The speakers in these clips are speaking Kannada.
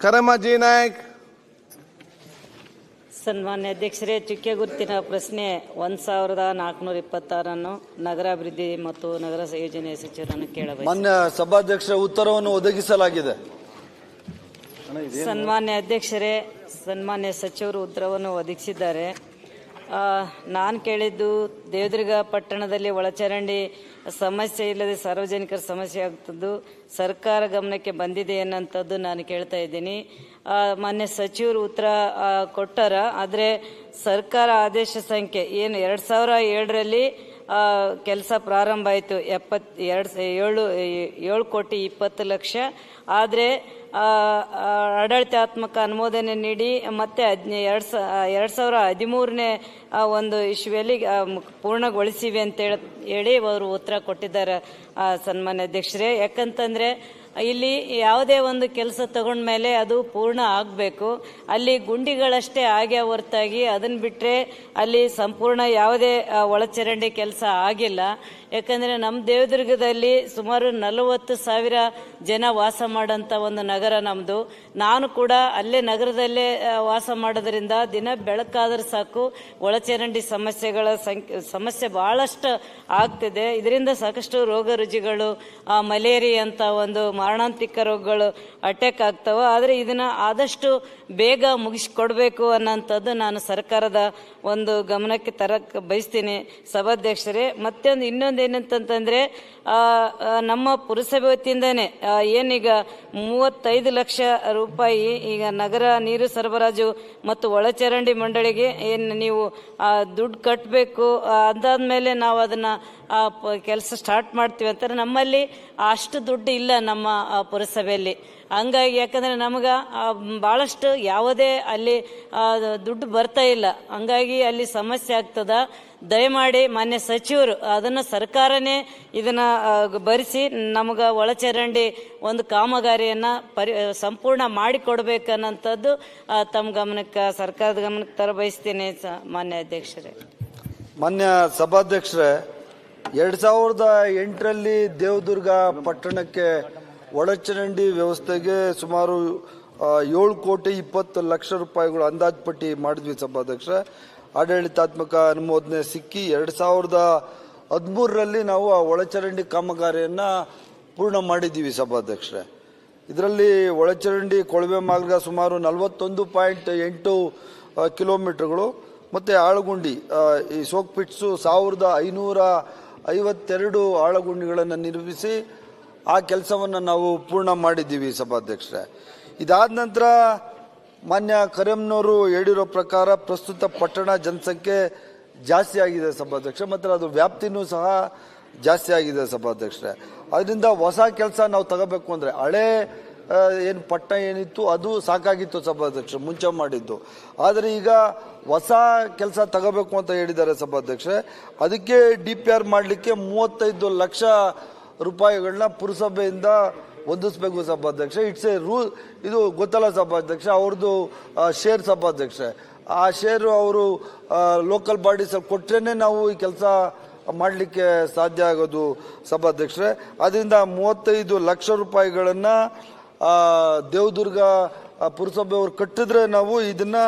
ಕರಮ ಜಿ ನಾಯಕ್. ಸನ್ಮಾನ್ಯ ಅಧ್ಯಕ್ಷರೇ, ಚುಕ್ಕೆ ಗುರುತಿನ ಪ್ರಶ್ನೆ 1426 ನಗರಾಭಿವೃದ್ಧಿ ಮತ್ತು ನಗರ ಯೋಜನೆ ಸಚಿವರನ್ನು ಕೇಳಬೇಕು. ಮಾನ್ಯ ಸಭಾಧ್ಯಕ್ಷರ ಉತ್ತರವನ್ನು ಒದಗಿಸಲಾಗಿದೆ. ಸನ್ಮಾನ್ಯ ಅಧ್ಯಕ್ಷರೇ, ಸನ್ಮಾನ್ಯ ಸಚಿವರು ಉತ್ತರವನ್ನು ಒದಗಿಸಿದ್ದಾರೆ. ನಾನು ಕೇಳಿದ್ದು ದೇವದುರ್ಗ ಪಟ್ಟಣದಲ್ಲಿ ಒಳಚರಂಡಿ ಸಮಸ್ಯೆ ಇಲ್ಲದೆ ಸಾರ್ವಜನಿಕರ ಸಮಸ್ಯೆ ಆಗ್ತದ್ದು ಸರ್ಕಾರ ಗಮನಕ್ಕೆ ಬಂದಿದೆ ಅನ್ನೋಂಥದ್ದು ನಾನು ಕೇಳ್ತಾ ಇದ್ದೀನಿ. ಮಾನ್ಯ ಸಚಿವರು ಉತ್ತರ ಕೊಟ್ಟಾರ. ಆದರೆ ಸರ್ಕಾರ ಆದೇಶ ಸಂಖ್ಯೆ ಏನು 2007ರಲ್ಲಿ ಕೆಲಸ ಪ್ರಾರಂಭ ಆಯಿತು, 7,20,00,000. ಆದರೆ ಆಡಳಿತಾತ್ಮಕ ಅನುಮೋದನೆ ನೀಡಿ ಮತ್ತೆ 2013ನೇ ಒಂದು ಇಶ್ಯೂಯಲ್ಲಿ ಪೂರ್ಣಗೊಳಿಸಿವೆ ಅಂತ ಹೇಳಿ ಅವರು ಉತ್ತರ ಕೊಟ್ಟಿದ್ದಾರೆ ಸನ್ಮಾನ್ಯ ಅಧ್ಯಕ್ಷರೇ. ಯಾಕಂತಂದ್ರೆ ಇಲ್ಲಿ ಯಾವುದೇ ಒಂದು ಕೆಲಸ ತಗೊಂಡ್ಮೇಲೆ ಅದು ಪೂರ್ಣ ಆಗಬೇಕು. ಅಲ್ಲಿ ಗುಂಡಿಗಳಷ್ಟೇ ಆಗ್ಯ ಹೊರತಾಗಿ ಅದನ್ನು ಬಿಟ್ಟರೆ ಅಲ್ಲಿ ಸಂಪೂರ್ಣ ಯಾವುದೇ ಒಳಚರಂಡಿ ಕೆಲಸ ಆಗಿಲ್ಲ. ಯಾಕಂದರೆ ನಮ್ಮ ದೇವದುರ್ಗದಲ್ಲಿ ಸುಮಾರು 40,000 ಜನ ವಾಸ ಮಾಡೋಂಥ ಒಂದು ನಗರ ನಮ್ಮದು. ನಾನು ಕೂಡ ಅಲ್ಲೇ ನಗರದಲ್ಲೇ ವಾಸ ಮಾಡೋದ್ರಿಂದ ದಿನ ಬೆಳಕಾದ್ರೆ ಸಾಕು ಒಳಚರಂಡಿ ಸಮಸ್ಯೆ ಭಾಳಷ್ಟು ಆಗ್ತಿದೆ. ಇದರಿಂದ ಸಾಕಷ್ಟು ರೋಗ ರುಜಿಗಳು, ಮಲೇರಿಯಾ ಅಂತ ಒಂದು ಮಾರಣಾಂತಿಕ ರೋಗಗಳು ಅಟ್ಯಾಕ್ ಆಗ್ತಾವೆ. ಆದರೆ ಇದನ್ನು ಆದಷ್ಟು ಬೇಗ ಮುಗಿಸ್ಕೊಡ್ಬೇಕು ಅನ್ನೋಂಥದ್ದು ನಾನು ಸರ್ಕಾರದ ಒಂದು ಗಮನಕ್ಕೆ ತರಕ್ಕೆ ಬಯಸ್ತೀನಿ ಸಭಾಧ್ಯಕ್ಷರೇ. ಇನ್ನೊಂದೇನಂತಂದ್ರೆ ನಮ್ಮ ಪುರಸಭೆ ವತಿಯಿಂದನೇ ಏನೀಗ 35 ಲಕ್ಷ ರೂಪಾಯಿ ಈಗ ನಗರ ನೀರು ಸರಬರಾಜು ಮತ್ತು ಒಳಚರಂಡಿ ಮಂಡಳಿಗೆ ಏನು ನೀವು ದುಡ್ಡು ಕಟ್ಟಬೇಕು, ಅದಾದ್ಮೇಲೆ ನಾವು ಅದನ್ನ ಕೆಲಸ ಸ್ಟಾರ್ಟ್ ಮಾಡ್ತೀವಿ ಅಂತಾರೆ. ನಮ್ಮಲ್ಲಿ ಅಷ್ಟು ದುಡ್ಡು ಇಲ್ಲ ನಮ್ಮ ಪುರಸಭೆಯಲ್ಲಿ. ಹಂಗಾಗಿ ಯಾಕಂದರೆ ನಮಗೆ ಭಾಳಷ್ಟು ಯಾವುದೇ ಅಲ್ಲಿ ದುಡ್ಡು ಬರ್ತಾ ಇಲ್ಲ. ಹಂಗಾಗಿ ಅಲ್ಲಿ ಸಮಸ್ಯೆ ಆಗ್ತದ. ದಯಮಾಡಿ ಮಾನ್ಯ ಸಚಿವರು ಅದನ್ನು ಸರ್ಕಾರನೇ ಇದನ್ನು ಭರಿಸಿ ನಮಗೆ ಒಳಚರಂಡಿ ಒಂದು ಕಾಮಗಾರಿಯನ್ನು ಸಂಪೂರ್ಣ ಮಾಡಿಕೊಡ್ಬೇಕನ್ನೋಂಥದ್ದು ತಮ್ಮ ಗಮನಕ್ಕೆ, ಸರ್ಕಾರದ ಗಮನಕ್ಕೆ ತರಬಯಸ್ತೀನಿ ಮಾನ್ಯ ಅಧ್ಯಕ್ಷರೇ. ಮಾನ್ಯ ಸಭಾಧ್ಯಕ್ಷರೇ, 2008ರಲ್ಲಿ ದೇವದುರ್ಗ ಪಟ್ಟಣಕ್ಕೆ ಒಳಚರಂಡಿ ವ್ಯವಸ್ಥೆಗೆ ಸುಮಾರು 7,20,00,000 ರೂಪಾಯಿಗಳು ಅಂದಾಜುಪಟ್ಟಿ ಮಾಡಿದ್ವಿ ಸಭಾಧ್ಯಕ್ಷ. ಆಡಳಿತಾತ್ಮಕ ಅನುಮೋದನೆ ಸಿಕ್ಕಿ 2013ರಲ್ಲಿ ನಾವು ಆ ಒಳಚರಂಡಿ ಕಾಮಗಾರಿಯನ್ನು ಪೂರ್ಣ ಮಾಡಿದ್ದೀವಿ ಸಭಾಧ್ಯಕ್ಷರೇ. ಇದರಲ್ಲಿ ಒಳಚರಂಡಿ ಕೊಳವೆ ಮಾರ್ಗ ಸುಮಾರು 41.8 ಕಿಲೋಮೀಟರ್ಗಳು ಮತ್ತು ಆಳಗುಂಡಿ ಈ ಸೋಕ್ ಪಿಟ್ಸು 1,552 ಆಳಗುಂಡಿಗಳನ್ನು ನಿರ್ಮಿಸಿ ಆ ಕೆಲಸವನ್ನು ನಾವು ಪೂರ್ಣ ಮಾಡಿದ್ದೀವಿ ಸಭಾಧ್ಯಕ್ಷರೇ. ಇದಾದ ನಂತರ ಮಾನ್ಯ ಕರೆಮ್ನವರು ಹೇಳಿರೋ ಪ್ರಕಾರ ಪ್ರಸ್ತುತ ಪಟ್ಟಣ ಜನಸಂಖ್ಯೆ ಜಾಸ್ತಿ ಆಗಿದೆ ಸಭಾಧ್ಯಕ್ಷ, ಮತ್ತು ಅದು ವ್ಯಾಪ್ತಿನೂ ಸಹ ಜಾಸ್ತಿ ಆಗಿದೆ ಸಭಾಧ್ಯಕ್ಷರೇ. ಅದರಿಂದ ಹೊಸ ಕೆಲಸ ನಾವು ತಗೋಬೇಕು ಅಂದರೆ ಹಳೆ ಏನು ಪಟ್ಟಣ ಏನಿತ್ತು ಅದು ಸಾಕಾಗಿತ್ತು ಸಭಾಧ್ಯಕ್ಷ ಮುಂಚೆ ಮಾಡಿದ್ದು. ಆದರೆ ಈಗ ಹೊಸ ಕೆಲಸ ತಗೋಬೇಕು ಅಂತ ಹೇಳಿದ್ದಾರೆ ಸಭಾಧ್ಯಕ್ಷರೇ. ಅದಕ್ಕೆ DPR ಮಾಡಲಿಕ್ಕೆ 35 ಲಕ್ಷ ರೂಪಾಯಿಗಳನ್ನ ಪುರಸಭೆಯಿಂದ ಹೊಂದಿಸ್ಬೇಕು ಸಭಾಧ್ಯಕ್ಷ. It's A rule. ಇದು ಗೊತ್ತಲ್ಲ ಸಭಾಧ್ಯಕ್ಷ, ಅವ್ರದ್ದು ಶೇರ್ ಸಭಾಧ್ಯಕ್ಷ. ಆ ಶೇರು ಅವರು ಲೋಕಲ್ ಬಾಡೀಸಲ್ಲಿ ಕೊಟ್ಟರೆ ನಾವು ಈ ಕೆಲಸ ಮಾಡಲಿಕ್ಕೆ ಸಾಧ್ಯ ಆಗೋದು ಸಭಾಧ್ಯಕ್ಷರೇ. ಅದರಿಂದ 35 ಲಕ್ಷ ರೂಪಾಯಿಗಳನ್ನು ದೇವದುರ್ಗ ಪುರಸಭೆಯವರು ಕಟ್ಟಿದ್ರೆ ನಾವು ಇದನ್ನು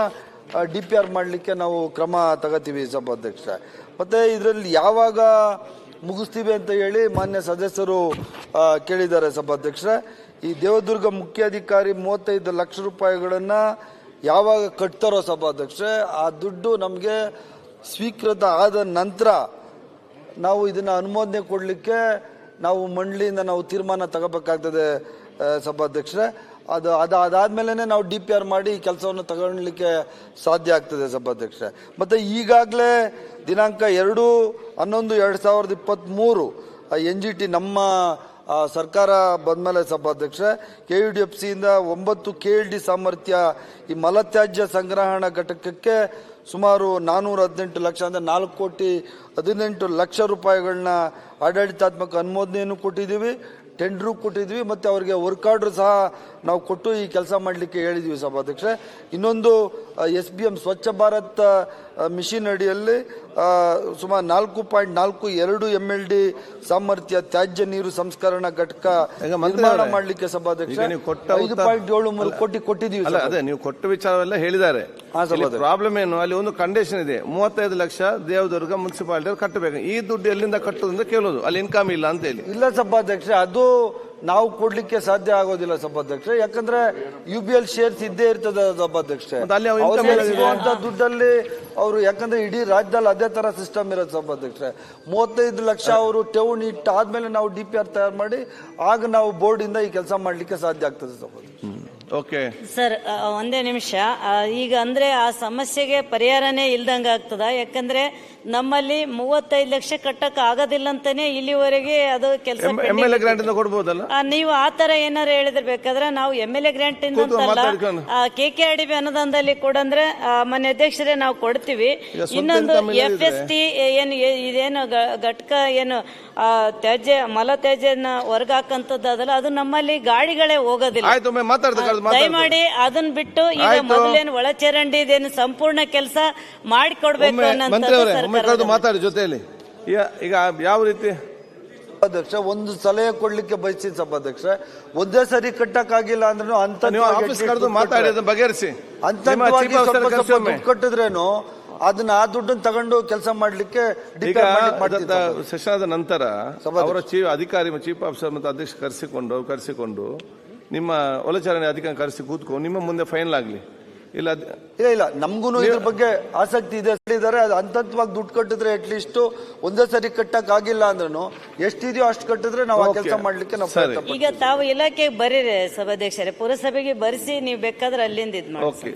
DPR ಮಾಡಲಿಕ್ಕೆ ನಾವು ಕ್ರಮ ತಗೋತೀವಿ ಸಭಾಧ್ಯಕ್ಷ. ಮತ್ತು ಇದರಲ್ಲಿ ಯಾವಾಗ ಮುಗಿಸ್ತೀವಿ ಅಂತ ಹೇಳಿ ಮಾನ್ಯ ಸದಸ್ಯರು ಕೇಳಿದ್ದಾರೆ ಸಭಾಧ್ಯಕ್ಷರೇ. ಈ ದೇವದುರ್ಗ ಮುಖ್ಯಾಧಿಕಾರಿ 35 ಲಕ್ಷ ರೂಪಾಯಿಗಳನ್ನು ಯಾವಾಗ ಕಟ್ತಾರೋ ಸಭಾಧ್ಯಕ್ಷರೇ, ಆ ದುಡ್ಡು ನಮಗೆ ಸ್ವೀಕೃತ ಆದ ನಂತರ ನಾವು ಇದನ್ನು ಅನುಮೋದನೆ ಕೊಡಲಿಕ್ಕೆ ನಾವು ಮಂಡಳಿಯಿಂದ ನಾವು ತೀರ್ಮಾನ ತಗೋಬೇಕಾಗ್ತದೆ ಸಭಾಧ್ಯಕ್ಷರೇ. ಅದಾದ್ಮೇಲೆ ನಾವು DPR ಮಾಡಿ ಈ ಕೆಲಸವನ್ನು ತಗೊಳ್ಳಿಕ್ಕೆ ಸಾಧ್ಯ ಆಗ್ತದೆ ಸಭಾಧ್ಯಕ್ಷರೇ. ಮತ್ತು ಈಗಾಗಲೇ ದಿನಾಂಕ 2/11/2023 NGT ನಮ್ಮ ಸರ್ಕಾರ ಬಂದಮೇಲೆ ಸಭಾಧ್ಯಕ್ಷರೇ KUDFCಯಿಂದ 9 KLD ಸಾಮರ್ಥ್ಯ ಈ ಮಲತ್ಯಾಜ್ಯ ಸಂಗ್ರಹಣಾ ಘಟಕಕ್ಕೆ ಸುಮಾರು 418 ಲಕ್ಷ ಅಂದರೆ 4,18,00,000 ರೂಪಾಯಿಗಳನ್ನ ಆಡಳಿತಾತ್ಮಕ ಅನುಮೋದನೆಯನ್ನು ಕೊಟ್ಟಿದ್ದೀವಿ. ಟೆಂಡರ್ ಕೊಟ್ಟಿದ್ವಿ ಮತ್ತೆ ಅವರಿಗೆ ವರ್ಕ್ ಆರ್ಡರ್ ಸಹ ನಾವು ಕೊಟ್ಟು ಈ ಕೆಲಸ ಮಾಡಲಿಕ್ಕೆ ಹೇಳಿದ್ವಿ ಸಭಾಧ್ಯಕ್ಷರೇ. ಇನ್ನೊಂದು SBM ಸ್ವಚ್ಛ ಭಾರತ್ ಮಿಷನ್ ಅಡಿಯಲ್ಲಿ ಸುಮಾರು 4.42 MLD ಸಾಮರ್ಥ್ಯ ತ್ಯಾಜ್ಯ ನೀರು ಸಂಸ್ಕರಣಾ ಘಟಕ ನಿರ್ಮಾಣ ಮಾಡಲಿಕ್ಕೆ ಸಭಾಧ್ಯಕ್ಷ 5.73 ಕೋಟಿ ಕೊಟ್ಟಿದ್ದೀವಿ. ಅದೇ ನೀವು ಕೊಟ್ಟ ವಿಚಾರವೆಲ್ಲ ಹೇಳಿದ್ದಾರೆ. ಪ್ರಾಬ್ಲಮ್ ಏನು, ಅಲ್ಲಿ ಒಂದು ಕಂಡೀಷನ್ ಇದೆ, 35 ಲಕ್ಷ ದೇವದುರ್ಗ ಮುನ್ಸಿಪಾಲಿಟಿ ಕಟ್ಟಬೇಕು. ಈ ದುಡ್ಡು ಎಲ್ಲಿಂದ ಕಟ್ಟುವುದಂತ ಕೇಳೋದು, ಅಲ್ಲಿ ಇನ್ಕಮ್ ಇಲ್ಲ ಅಂತ ಹೇಳಿ. ಇಲ್ಲ ಸಭಾಧ್ಯಕ್ಷ, ಅದು ನಾವು ಕೊಡ್ಲಿಕ್ಕೆ ಸಾಧ್ಯ ಆಗೋದಿಲ್ಲ ಸಭಾಧ್ಯಕ್ಷ. ಯಾಕಂದ್ರೆ UBL ಶೇರ್ಸ್ ಇದ್ದೇ ಇರ್ತದೆ ಸಭಾಧ್ಯಕ್ಷ. ದುಡ್ಡಲ್ಲಿ ಅವರು, ಯಾಕಂದ್ರೆ ಇಡೀ ರಾಜ್ಯದಲ್ಲಿ ಅದೇ ತರ ಸಿಸ್ಟಮ್ ಇರೋದು ಸಭಾಧ್ಯಕ್ಷ. 35 ಲಕ್ಷ ಅವರು ಠೇವಣಿ ಇಟ್ಟಾದ್ಮೇಲೆ ನಾವು DPR ತಯಾರು ಮಾಡಿ ಆಗ ನಾವು ಬೋರ್ಡ್ ಇಂದ ಈ ಕೆಲಸ ಮಾಡ್ಲಿಕ್ಕೆ ಸಾಧ್ಯ ಆಗ್ತದೆ ಸಭಾಧ್ಯಕ್ಷ. ಓಕೆ ಸರ್, ಒಂದೇ ನಿಮಿಷ. ಈಗ ಅಂದ್ರೆ ಆ ಸಮಸ್ಯೆಗೆ ಪರಿಹಾರನೇ ಇಲ್ದಂಗ ಆಗ್ತದ. ಯಾಕಂದ್ರೆ ನಮ್ಮಲ್ಲಿ 35 ಲಕ್ಷ ಕಟ್ಟಕ್ ಆಗೋದಿಲ್ಲ ಅಂತಾನೆ ಇಲ್ಲಿವರೆಗೆ ಅದು ಕೆಲಸ. MLA ಗ್ರಾಂಟ್ ಇಂದ ಕೊಡ್ಬೋದಲ್ಲ ನೀವು ಆ ತರ ಏನಾರು ಹೇಳಿದ್ರೆ ಬೇಕಾದ್ರೆ ನಾವು MLA ಗ್ರಾಂಟ್ ಇಂದ KKRDB ಅನುದಾನದಲ್ಲಿ ಕೊಡಂದ್ರೆ ಮನೆ ಅಧ್ಯಕ್ಷರೇ ನಾವು ಕೊಡ್ತೀವಿ. ಇನ್ನೊಂದು FST ಏನು ಇದೇನು ಘಟಕ ಏನು ತ್ಯಾಜ್ಯ ಮಲ ತ್ಯಾಜ್ಯನ ಹೊರಗೆ ಹಾಕಂತದ್ದು ಅದಲ್ಲ, ಅದು ನಮ್ಮಲ್ಲಿ ಗಾಡಿಗಳೇ ಹೋಗೋದಿಲ್ಲ. ದಯಮಾಡಿ ಅದನ್ನ ಬಿಟ್ಟು ಈಗ ಮೊದಲೇನು ಒಳಚರಂಡಿ ಇದೇನು ಸಂಪೂರ್ಣ ಕೆಲಸ ಮಾಡಿಕೊಡ್ಬೇಕು ಅನ್ನೋ ಮಾತಾಡಿ ಜೊತೆಯಲ್ಲಿ. ಈಗ ಯಾವ ರೀತಿ ಅಧ್ಯಕ್ಷ ಒಂದು ಸಲಹೆ ಕೊಡ್ಲಿಕ್ಕೆ ಬಯಸಿದ ಸಭಾಧ್ಯಕ್ಷ, ಒಂದೇ ಸರಿ ಕಟ್ಟಕ್ಕಾಗಿಲ್ಲ ಅಂದ್ರೆ ಮಾತಾಡಿ ಬಗೆಹರಿಸಿ ಕಟ್ಟಿದ್ರೇನು ಅದನ್ನ ಆ ದುಡ್ಡನ್ನು ತಗೊಂಡು ಕೆಲಸ ಮಾಡ್ಲಿಕ್ಕೆ ಸೆಷನ್ ಆದ ನಂತರ ಅವರ ಚೀಫ್ ಆಫೀಸರ್ ಮತ್ತು ಅಧ್ಯಕ್ಷ ಕರೆಸಿಕೊಂಡು ನಿಮ್ಮ ಒಳಚರಣೆ ಅಧಿಕಾರಿ ಕರೆಸಿ ಕೂತ್ಕೊಂಡು ನಿಮ್ಮ ಮುಂದೆ ಫೈನಲ್ ಆಗ್ಲಿ. ಇಲ್ಲ ನಮ್ಗೂ ಇದ್ರ ಬಗ್ಗೆ ಆಸಕ್ತಿ ಇದೆ ಹೇಳಿದ್ದಾರೆ. ಅದು ಹಂತವಾಗಿ ದುಡ್ಡು ಕಟ್ಟಿದ್ರೆ ಅಟ್ಲೀಸ್ಟ್ ಒಂದೇ ಸರಿ ಕಟ್ಟಕ್ ಆಗಿಲ್ಲ ಅಂದ್ರೂ ಎಷ್ಟಿದೆಯೋ ಅಷ್ಟು ಕಟ್ಟಿದ್ರೆ ನಾವು ಆ ಕೆಲಸ ಮಾಡ್ಲಿಕ್ಕೆ ನಾವು. ಈಗ ತಾವು ಇಲಾಖೆಗೆ ಬರೀರಿ ಸಭಾಧ್ಯಕ್ಷರೇ, ಪುರಸಭೆಗೆ ಬರೆಸಿ ನೀವು ಬೇಕಾದ್ರೆ ಅಲ್ಲಿಂದ ಇದ್ ಮಾಡಿ.